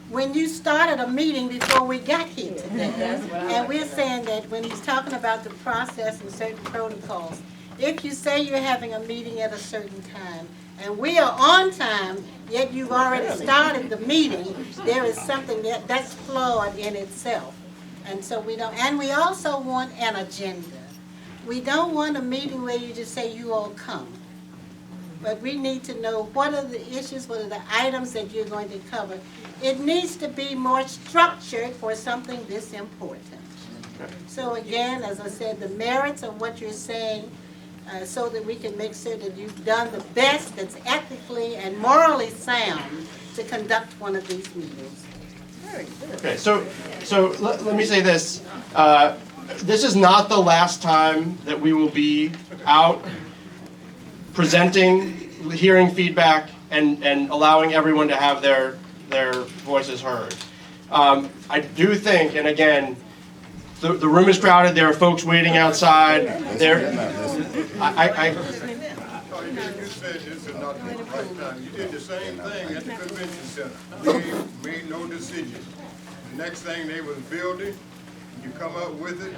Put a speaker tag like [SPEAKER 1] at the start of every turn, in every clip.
[SPEAKER 1] when you started a meeting before we got here today. And we're saying that when he's talking about the process and certain protocols, if you say you're having a meeting at a certain time, and we are on time, yet you've already started the meeting, there is something that's flawed in itself. And so we don't, and we also want an agenda. We don't want a meeting where you just say you all come. But we need to know what are the issues, what are the items that you're going to cover. It needs to be more structured for something this important. So again, as I said, the merits of what you're saying, so that we can make sure that you've done the best that's ethically and morally sound to conduct one of these meetings.
[SPEAKER 2] Okay, so let me say this. This is not the last time that we will be out presenting, hearing feedback, and allowing everyone to have their voices heard. I do think, and again, the room is crowded. There are folks waiting outside.
[SPEAKER 3] You said this is not the right time. You did the same thing at the convention center. Made no decision. The next thing they was building, you come up with it,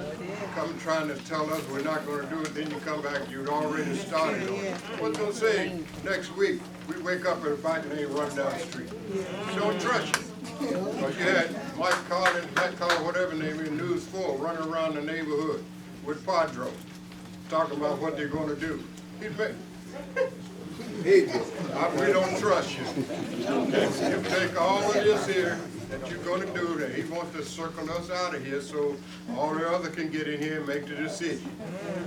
[SPEAKER 3] come trying to tell us we're not going to do it, then you come back, you'd already started on it. What's going to say next week, we wake up at a bike and they run down the street. You don't trust you. Because you had Mike Carter, Matt Carter, whatever name in News 4, running around the neighborhood with Padro, talking about what they're going to do. We don't trust you. You take all of this here that you're going to do, that he wants to circle us out of here so all the other can get in here and make the decision.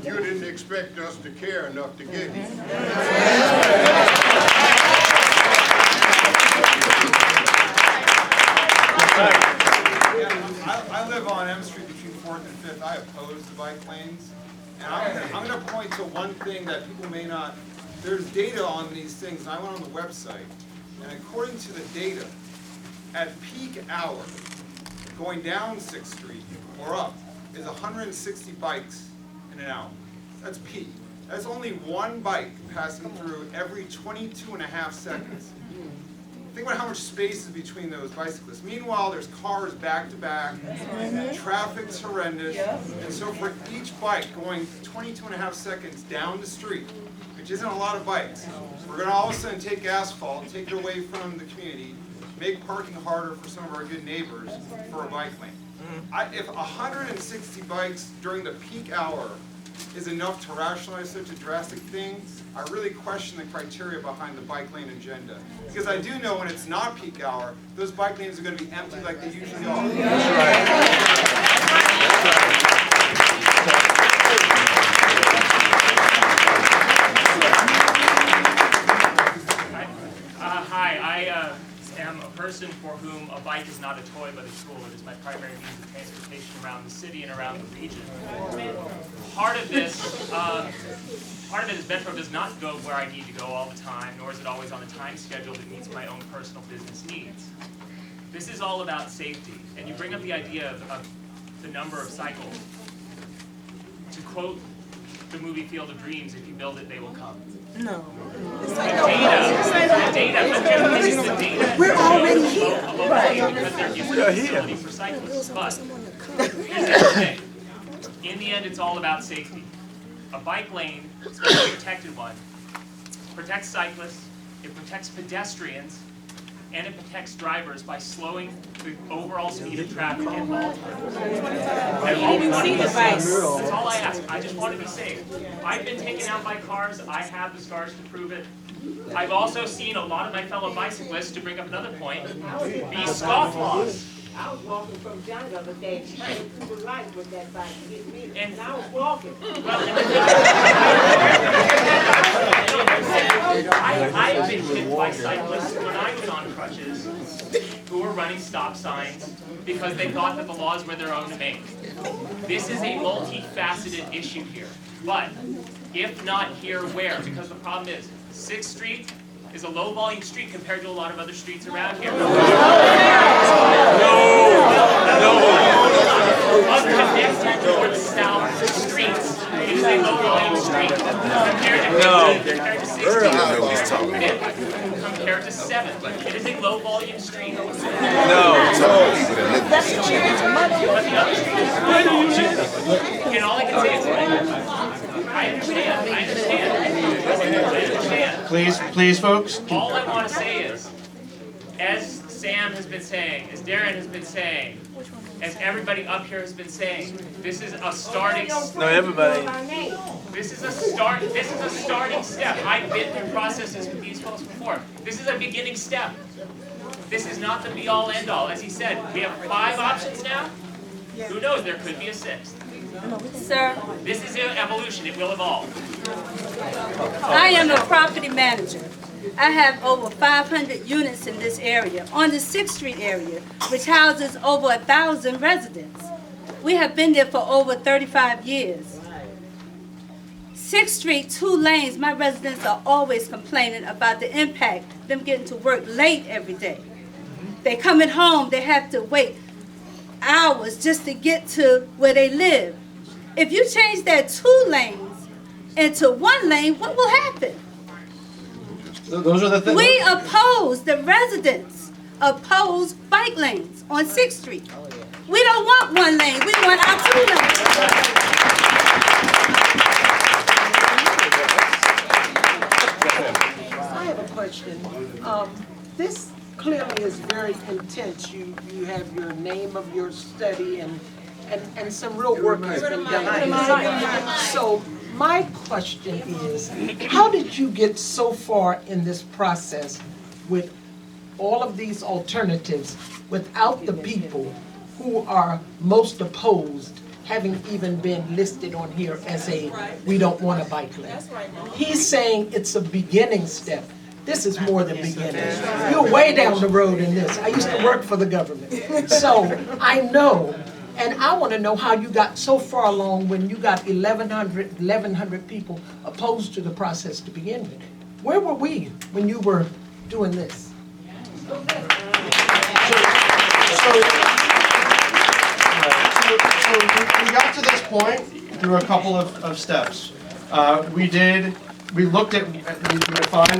[SPEAKER 3] You didn't expect us to care enough to get here.
[SPEAKER 4] I live on M Street between 4th and 5th. I oppose the bike lanes. And I'm going to point to one thing that people may not, there's data on these things. I went on the website, and according to the data, at peak hour, going down 6th Street or up is 160 bikes in an hour. That's peak. That's only one bike passing through every 22.5 seconds. Think about how much space is between those bicyclists. Meanwhile, there's cars back to back, traffic's horrendous, and so for each bike going 22.5 seconds down the street, which isn't a lot of bikes, we're going to all of a sudden take asphalt, take it away from the community, make parking harder for some of our good neighbors for a bike lane. If 160 bikes during the peak hour is enough to rationalize such a drastic thing, I really question the criteria behind the bike lane agenda. Because I do know when it's not peak hour, those bike lanes are going to be empty like they usually are.
[SPEAKER 2] That's right.
[SPEAKER 5] Hi, I am a person for whom a bike is not a toy but a tool. It is my primary means of transportation around the city and around the region. Part of this is Metro does not go where I need to go all the time, nor is it always on a time schedule that meets my own personal business needs. This is all about safety, and you bring up the idea of the number of cycles. To quote the movie Field of Dreams, if you build it, they will come.
[SPEAKER 1] No.
[SPEAKER 5] The data.
[SPEAKER 1] We're already here.
[SPEAKER 5] Because there is a facility for cyclists. But here's the other thing. In the end, it's all about safety. A bike lane, especially a protected one, protects cyclists, it protects pedestrians, and it protects drivers by slowing the overall speed of traffic at all times. That's all I ask. I just want to be safe. I've been taken out by cars. I have the scars to prove it. I've also seen a lot of my fellow bicyclists, to bring up another point, be scofflaws.
[SPEAKER 6] I was walking from John the other day, trying to the light with that bike to get me, and I was walking.
[SPEAKER 5] I have been hit by cyclists when I was on crutches who were running stop signs because they thought that the laws were their own domain. This is a multifaceted issue here. But if not here, where? Because the problem is 6th Street is a low-volume street compared to a lot of other streets around here. Connected north-south streets, it is a low-volume street compared to 6th Street, compared to 7th. It is a low-volume street.
[SPEAKER 7] No.
[SPEAKER 5] And all I can say is, I understand.
[SPEAKER 2] Please, folks.
[SPEAKER 5] All I want to say is, as Sam has been saying, as Darren has been saying, as everybody up here has been saying, this is a starting.
[SPEAKER 7] No, everybody.
[SPEAKER 5] This is a starting step. I've been through processes with these folks before. This is a beginning step. This is not the be-all, end-all. As he said, we have 5 options now. Who knows? There could be a 6th.
[SPEAKER 8] Sir,
[SPEAKER 5] This is an evolution. It will evolve.
[SPEAKER 8] I am a property manager. I have over 500 units in this area, on the 6th Street area, which houses over 1,000 residents. We have been there for over 35 years. 6th Street, 2 lanes, my residents are always complaining about the impact, them getting to work late every day. They coming home, they have to wait hours just to get to where they live. If you change that 2 lanes into 1 lane, what will happen?
[SPEAKER 2] Those are the things.
[SPEAKER 8] We oppose, the residents oppose bike lanes on 6th Street. We don't want 1 lane, we want our 2 lanes.
[SPEAKER 9] I have a question. This clearly is very intense. You have your name of your study and some real work has been done. So my question is, how did you get so far in this process with all of these alternatives without the people who are most opposed having even been listed on here as we don't want a bike lane? He's saying it's a beginning step. This is more than beginning. You're way down the road in this. I used to work for the government. So I know, and I want to know how you got so far along when you got 1,100 people opposed to the process to begin with. Where were we when you were doing this?
[SPEAKER 2] So we got to this point through a couple of steps. We looked at, we defined